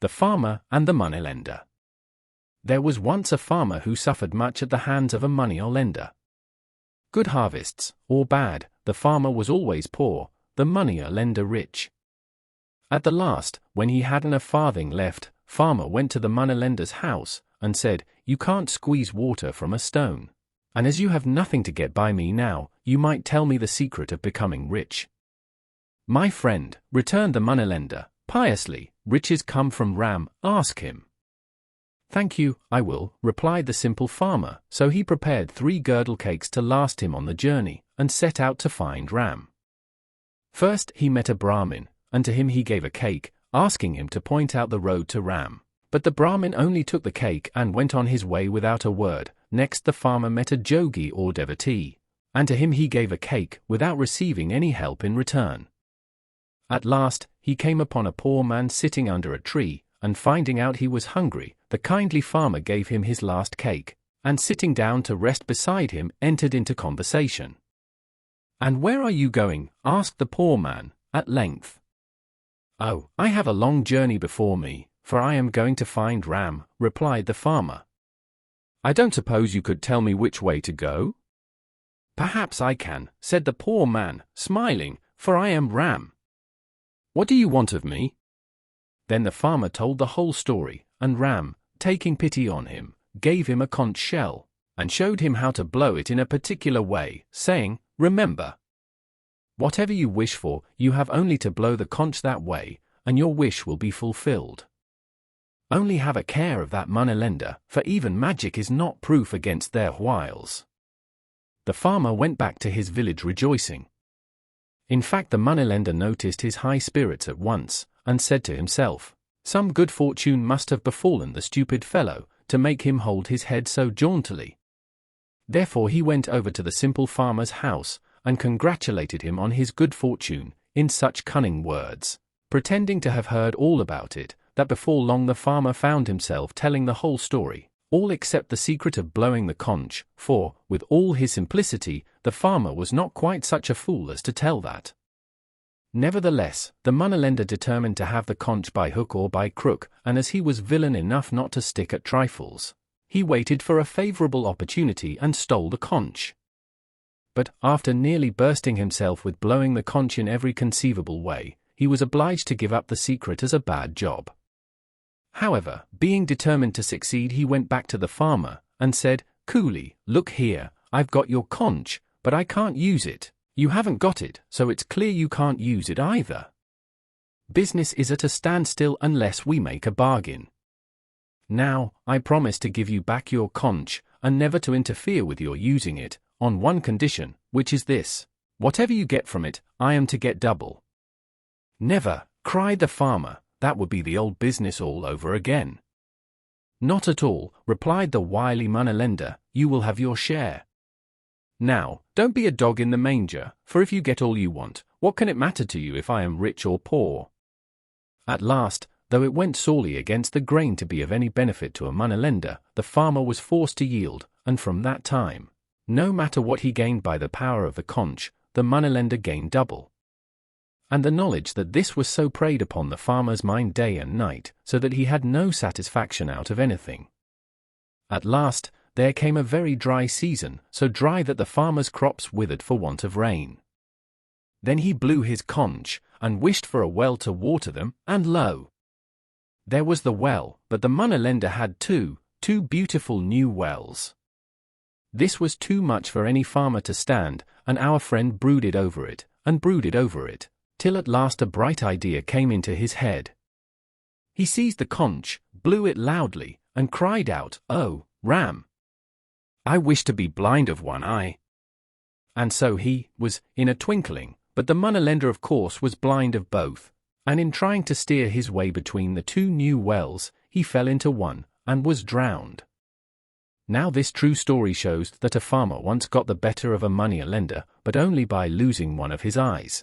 The Farmer and the Moneylender. There was once a farmer who suffered much at the hands of a moneylender. Good harvests, or bad, the farmer was always poor, the moneylender rich. At the last, when he hadn't a farthing left, farmer went to the moneylender's house, and said, "You can't squeeze water from a stone. And as you have nothing to get by me now, you might tell me the secret of becoming rich." "My friend," returned the moneylender, piously, "riches come from Ram, ask him." "Thank you, I will," replied the simple farmer, so he prepared 3 girdle cakes to last him on the journey, and set out to find Ram. First he met a Brahmin, and to him he gave a cake, asking him to point out the road to Ram. But the Brahmin only took the cake and went on his way without a word. Next the farmer met a jogi or devotee, and to him he gave a cake without receiving any help in return. At last, he came upon a poor man sitting under a tree, and finding out he was hungry, the kindly farmer gave him his last cake, and sitting down to rest beside him, entered into conversation. "And where are you going?" asked the poor man, at length. "Oh, I have a long journey before me, for I am going to find Ram," replied the farmer. "I don't suppose you could tell me which way to go?" "Perhaps I can," said the poor man, smiling, "for I am Ram." "What do you want of me?" Then the farmer told the whole story, and Ram, taking pity on him, gave him a conch shell, and showed him how to blow it in a particular way, saying, "Remember, whatever you wish for, you have only to blow the conch that way, and your wish will be fulfilled. Only have a care of that moneylender, for even magic is not proof against their wiles." The farmer went back to his village rejoicing. In fact, the moneylender noticed his high spirits at once, and said to himself, "Some good fortune must have befallen the stupid fellow, to make him hold his head so jauntily." Therefore he went over to the simple farmer's house, and congratulated him on his good fortune, in such cunning words, pretending to have heard all about it, that before long the farmer found himself telling the whole story, all except the secret of blowing the conch, for, with all his simplicity, the farmer was not quite such a fool as to tell that. Nevertheless, the moneylender determined to have the conch by hook or by crook, and as he was villain enough not to stick at trifles, he waited for a favorable opportunity and stole the conch. But, after nearly bursting himself with blowing the conch in every conceivable way, he was obliged to give up the secret as a bad job. However, being determined to succeed, he went back to the farmer, and said, "Coolly, look here, I've got your conch, but I can't use it. You haven't got it, so it's clear you can't use it either. Business is at a standstill unless we make a bargain. Now, I promise to give you back your conch, and never to interfere with your using it, on one condition, which is this: whatever you get from it, I am to get double." "Never," cried the farmer, "that would be the old business all over again." "Not at all," replied the wily moneylender, "you will have your share. Now, don't be a dog in the manger, for if you get all you want, what can it matter to you if I am rich or poor?" At last, though it went sorely against the grain to be of any benefit to a moneylender, the farmer was forced to yield, and from that time, no matter what he gained by the power of the conch, the moneylender gained double. And the knowledge that this was so preyed upon the farmer's mind day and night, so that he had no satisfaction out of anything. At last, there came a very dry season, so dry that the farmer's crops withered for want of rain. Then he blew his conch, and wished for a well to water them, and lo! there was the well, but the moneylender had two beautiful new wells. This was too much for any farmer to stand, and our friend brooded over it, and brooded over it, till at last a bright idea came into his head. He seized the conch, blew it loudly, and cried out, "Oh, Ram! I wish to be blind of one eye." And so he was, in a twinkling, but the moneylender of course was blind of both, and in trying to steer his way between the 2 new wells, he fell into one, and was drowned. Now this true story shows that a farmer once got the better of a moneylender, but only by losing one of his eyes.